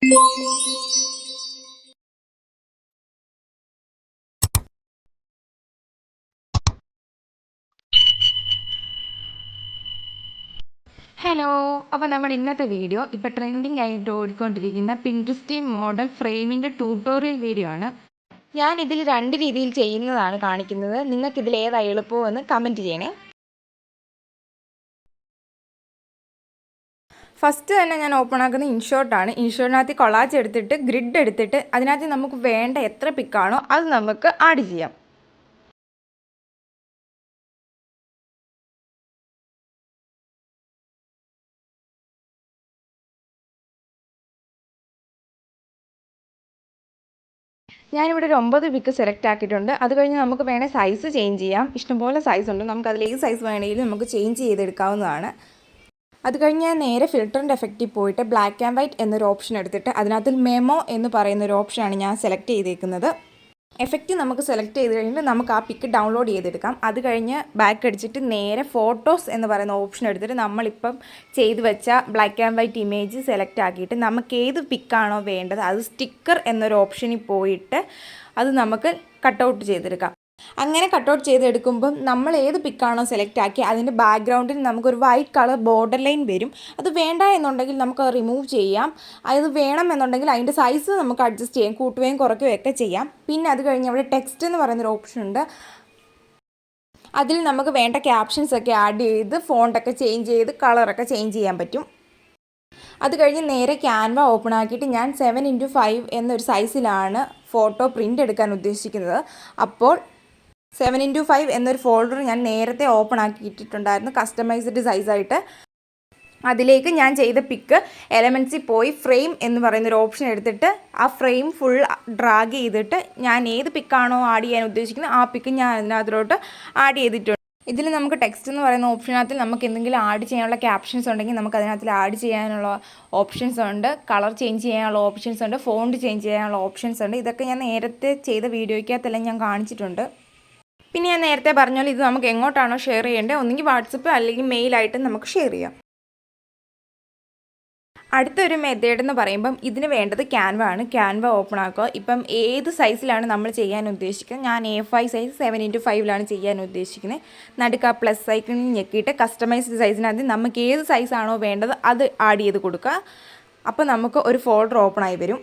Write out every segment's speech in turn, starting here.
Hello, അപ്പോൾ നമ്മുടെ ഇന്നത്തെ വീഡിയോ ഇപ്പോൾ ട്രെൻഡിങ് ആയിട്ട് ഓടിക്കൊണ്ടിരിക്കുന്ന പിൻട്രസ്റ്റ് മോഡൽ ഫ്രെയിമിൻ്റെ ട്യൂട്ടോറിയൽ വീഡിയോ ആണ്. ഞാനിതിൽ 2 രീതിയിൽ ചെയ്യുന്നതാണ് കാണിക്കുന്നത്. നിങ്ങൾക്കിതിൽ ഏതാണ് എളുപ്പമെന്ന് കമൻറ്റ് ചെയ്യണേ. ഫസ്റ്റ് തന്നെ ഞാൻ ഓപ്പൺ ആക്കുന്ന ഇൻഷോട്ടാണ്. ഇൻഷോട്ടിനകത്ത് കൊളാജ് എടുത്തിട്ട് ഗ്രിഡ് എടുത്തിട്ട് അതിനകത്ത് നമുക്ക് വേണ്ട എത്ര പിക്കാണോ അത് നമുക്ക് ആഡ് ചെയ്യാം. ഞാനിവിടെ ഒരു 9 പിക്ക് സെലക്ട് ആക്കിയിട്ടുണ്ട്. അത് കഴിഞ്ഞ് നമുക്ക് വേണേൽ സൈസ് ചേഞ്ച് ചെയ്യാം. ഇഷ്ടംപോലെ സൈസ് ഉണ്ട്. നമുക്ക് അതിൽ ഏത് സൈസ് വേണമെങ്കിലും നമുക്ക് ചേഞ്ച് ചെയ്തെടുക്കാവുന്നതാണ്. അത് കഴിഞ്ഞ് ഞാൻ നേരെ ഫിൽറ്ററിൻ്റെ എഫക്റ്റിൽ പോയിട്ട് ബ്ലാക്ക് ആൻഡ് വൈറ്റ് എന്നൊരു ഓപ്ഷൻ എടുത്തിട്ട് അതിനകത്ത് മെമോ എന്ന് പറയുന്ന ഒരു ഓപ്ഷനാണ് ഞാൻ സെലക്ട് ചെയ്തേക്കുന്നത്. എഫക്റ്റ് നമുക്ക് സെലക്ട് ചെയ്ത് കഴിഞ്ഞിട്ട് നമുക്ക് ആ പിക്ക് ഡൗൺലോഡ് ചെയ്തെടുക്കാം. അത് കഴിഞ്ഞ് ബാക്ക് അടിച്ചിട്ട് നേരെ ഫോട്ടോസ് എന്ന് പറയുന്ന ഓപ്ഷൻ എടുത്തിട്ട് നമ്മളിപ്പം ചെയ്ത് വെച്ച black and white image select ആക്കിയിട്ട് നമുക്ക് ഏത് പിക്കാണോ വേണ്ടത് അത് സ്റ്റിക്കർ എന്നൊരു ഓപ്ഷനിൽ പോയിട്ട് അത് നമുക്ക് കട്ടൗട്ട് ചെയ്തെടുക്കാം. അങ്ങനെ കട്ടൗട്ട് ചെയ്തെടുക്കുമ്പം നമ്മൾ ഏത് പിക്കാണോ സെലക്ട് ആക്കി അതിൻ്റെ ബാക്ക്ഗ്രൗണ്ടിൽ നമുക്കൊരു വൈറ്റ് കളർ ബോർഡർ ലൈൻ വരും. അത് വേണ്ട എന്നുണ്ടെങ്കിൽ നമുക്ക് റിമൂവ് ചെയ്യാം. അത് വേണം എന്നുണ്ടെങ്കിൽ അതിൻ്റെ സൈസ് നമുക്ക് അഡ്ജസ്റ്റ് ചെയ്യാം, കൂട്ടുകയും കുറയ്ക്കുകയും ഒക്കെ ചെയ്യാം. പിന്നെ അത് കഴിഞ്ഞ് അവിടെ ടെക്സ്റ്റ് എന്ന് പറയുന്നൊരു ഓപ്ഷൻ ഉണ്ട്. അതിൽ നമുക്ക് വേണ്ട ക്യാപ്ഷൻസ് ഒക്കെ ആഡ് ചെയ്ത് ഫോണ്ടൊക്കെ ചേഞ്ച് ചെയ്ത് കളറൊക്കെ ചേഞ്ച് ചെയ്യാൻ പറ്റും. അത് കഴിഞ്ഞ് നേരെ ക്യാൻവ ഓപ്പൺ ആക്കിയിട്ട് ഞാൻ 7x5 എന്നൊരു സൈസിലാണ് ഫോട്ടോ പ്രിൻ്റ് എടുക്കാൻ ഉദ്ദേശിക്കുന്നത്. അപ്പോൾ 7x5 എന്നൊരു ഫോൾഡർ ഞാൻ നേരത്തെ ഓപ്പൺ ആക്കിയിട്ടിട്ടുണ്ടായിരുന്നു കസ്റ്റമൈസ്ഡ് സൈസായിട്ട്. അതിലേക്ക് ഞാൻ ചെയ്ത പിക്ക് എലമെൻറ്റ്സിൽ പോയി ഫ്രെയിം എന്ന് പറയുന്നൊരു ഓപ്ഷൻ എടുത്തിട്ട് ആ ഫ്രെയിം ഫുൾ ഡ്രാഗ് ചെയ്തിട്ട് ഞാൻ ഏത് പിക്കാണോ ആഡ് ചെയ്യാൻ ഉദ്ദേശിക്കുന്നത് ആ പിക്ക് ഞാൻ അതിനകത്തോട്ട് ആഡ് ചെയ്തിട്ടുണ്ട്. ഇതിൽ നമുക്ക് ടെക്സ്റ്റ് എന്ന് പറയുന്ന ഓപ്ഷനകത്ത് നമുക്ക് എന്തെങ്കിലും ആഡ് ചെയ്യാനുള്ള ക്യാപ്ഷൻസ് ഉണ്ടെങ്കിൽ നമുക്ക് അതിനകത്ത് ആഡ് ചെയ്യാനുള്ള ഓപ്ഷൻസ് ഉണ്ട്, കളർ ചേഞ്ച് ചെയ്യാനുള്ള ഓപ്ഷൻസ് ഉണ്ട്, ഫോണ്ട് ചേഞ്ച് ചെയ്യാനുള്ള ഓപ്ഷൻസ് ഉണ്ട്. ഇതൊക്കെ ഞാൻ നേരത്തെ ചെയ്ത വീഡിയോയ്ക്കകത്തെല്ലാം ഞാൻ കാണിച്ചിട്ടുണ്ട്. പിന്നെ ഞാൻ നേരത്തെ പറഞ്ഞ പോലെ ഇത് നമുക്ക് എങ്ങോട്ടാണോ ഷെയർ ചെയ്യേണ്ടത് ഒന്നെങ്കിൽ വാട്സപ്പ് അല്ലെങ്കിൽ മെയിലായിട്ട് നമുക്ക് ഷെയർ ചെയ്യാം. അടുത്തൊരു മെത്തേഡ് എന്ന് പറയുമ്പം ഇതിന് വേണ്ടത് ക്യാൻവ ആണ്. ക്യാൻവ ഓപ്പൺ ആക്കുക. ഇപ്പം ഏത് സൈസിലാണ് നമ്മൾ ചെയ്യാൻ ഉദ്ദേശിക്കുന്നത്, ഞാൻ A5 സൈസ് 7x5 ചെയ്യാൻ ഉദ്ദേശിക്കുന്നത്. നടുക്ക് ആ പ്ലസ് ഐക്കണിൽ ഞെക്കിയിട്ട് കസ്റ്റമൈസ്ഡ് സൈസിനകത്ത് നമുക്ക് ഏത് സൈസാണോ വേണ്ടത് അത് ആഡ് ചെയ്ത് കൊടുക്കുക. അപ്പോൾ നമുക്ക് ഒരു ഫോൾഡർ ഓപ്പൺ ആയി വരും.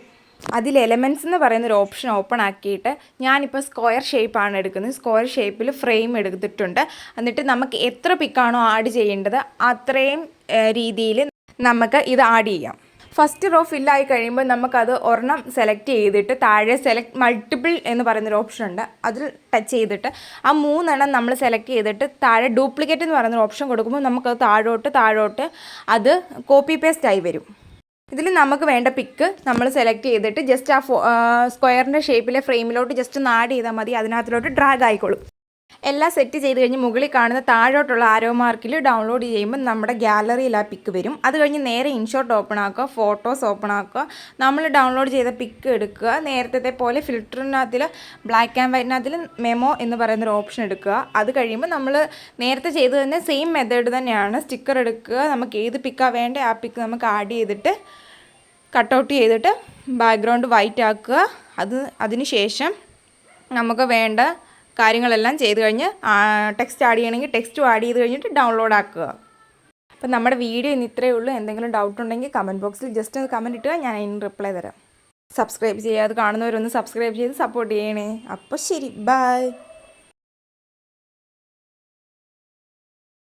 അതിൽ എലമെൻറ്റ്സ് എന്ന് പറയുന്നൊരു ഓപ്ഷൻ ഓപ്പൺ ആക്കിയിട്ട് ഞാനിപ്പോൾ സ്ക്വയർ ഷേപ്പാണ് എടുക്കുന്നത്. സ്ക്വയർ ഷേപ്പിൽ ഫ്രെയിം എടുത്തിട്ടുണ്ട്. എന്നിട്ട് നമുക്ക് എത്ര പിക്കാണോ ആഡ് ചെയ്യേണ്ടത് അത്രയും രീതിയിൽ നമുക്ക് ഇത് ആഡ് ചെയ്യാം. ഫസ്റ്റ് റോ ഫില്ലായി കഴിയുമ്പോൾ നമുക്കത് ഒരെണ്ണം സെലക്ട് ചെയ്തിട്ട് താഴെ സെലക്ട് മൾട്ടിപ്പിൾ എന്ന് പറയുന്നൊരു ഓപ്ഷൻ ഉണ്ട്. അതിൽ ടച്ച് ചെയ്തിട്ട് ആ 3 എണ്ണം നമ്മൾ സെലക്ട് ചെയ്തിട്ട് താഴെ ഡ്യൂപ്ലിക്കേറ്റ് എന്ന് പറയുന്നൊരു ഓപ്ഷൻ കൊടുക്കുമ്പോൾ നമുക്കത് താഴോട്ട് അത് കോപ്പി പേസ്റ്റ് ആയി വരും. ഇതിൽ നമുക്ക് വേണ്ട പിക്ക് നമ്മൾ സെലക്ട് ചെയ്തിട്ട് ജസ്റ്റ് ആ സ്ക്വയറിൻ്റെ ഷേപ്പിലെ ഫ്രെയിമിലോട്ട് ജസ്റ്റ് ഒന്ന് ആഡ് ചെയ്താൽ മതി. അതിനകത്തിലോട്ട് ഡ്രാഗ് ആയിക്കോളും. എല്ലാം സെറ്റ് ചെയ്ത് കഴിഞ്ഞ് മുകളിൽ കാണുന്ന താഴോട്ടുള്ള ആരോ മാർക്കിൽ ഡൗൺലോഡ് ചെയ്യുമ്പോൾ നമ്മുടെ ഗാലറിയിൽ ആ പിക്ക് വരും. അത് കഴിഞ്ഞ് നേരെ ഇൻഷോട്ട് ഓപ്പൺ ആക്കുക, ഫോട്ടോസ് ഓപ്പൺ ആക്കുക, നമ്മൾ ഡൗൺലോഡ് ചെയ്ത പിക്ക് എടുക്കുക. നേരത്തെ പോലെ ഫിൽറ്ററിനകത്തിൽ ബ്ലാക്ക് ആൻഡ് വൈറ്റിനകത്തിൽ മെമോ എന്ന് പറയുന്നൊരു ഓപ്ഷൻ എടുക്കുക. അത് കഴിയുമ്പോൾ നമ്മൾ നേരത്തെ ചെയ്ത് തന്നെ സെയിം മെത്തേഡ് തന്നെയാണ്. സ്റ്റിക്കർ എടുക്കുക, നമുക്ക് ഏത് പിക്കാണ് വേണ്ടത് ആ പിക്ക് നമുക്ക് ആഡ് ചെയ്തിട്ട് കട്ടൗട്ട് ചെയ്തിട്ട് ബാക്ക്ഗ്രൗണ്ട് വൈറ്റ് ആക്കുക. അതിന് ശേഷം നമുക്ക് വേണ്ട കാര്യങ്ങളെല്ലാം ചെയ്ത് കഴിഞ്ഞ് ടെക്സ്റ്റ് ആഡ് ചെയ്യണമെങ്കിൽ ടെക്സ്റ്റും ആഡ് ചെയ്ത് കഴിഞ്ഞിട്ട് ഡൗൺലോഡ് ആക്കുക. അപ്പം നമ്മുടെ വീഡിയോ ഇന്ന് ഇത്രയേ ഉള്ളൂ. എന്തെങ്കിലും ഡൗട്ട് ഉണ്ടെങ്കിൽ കമൻറ്റ് ബോക്സിൽ ജസ്റ്റ് ഒന്ന് കമൻറ്റ് ഇട്ടുക, ഞാൻ അതിന് റിപ്ലൈ തരാം. സബ്സ്ക്രൈബ് ചെയ്യാതെ കാണുന്നവരൊന്ന് സബ്സ്ക്രൈബ് ചെയ്ത് സപ്പോർട്ട് ചെയ്യണേ. അപ്പോൾ ശരി, ബൈ.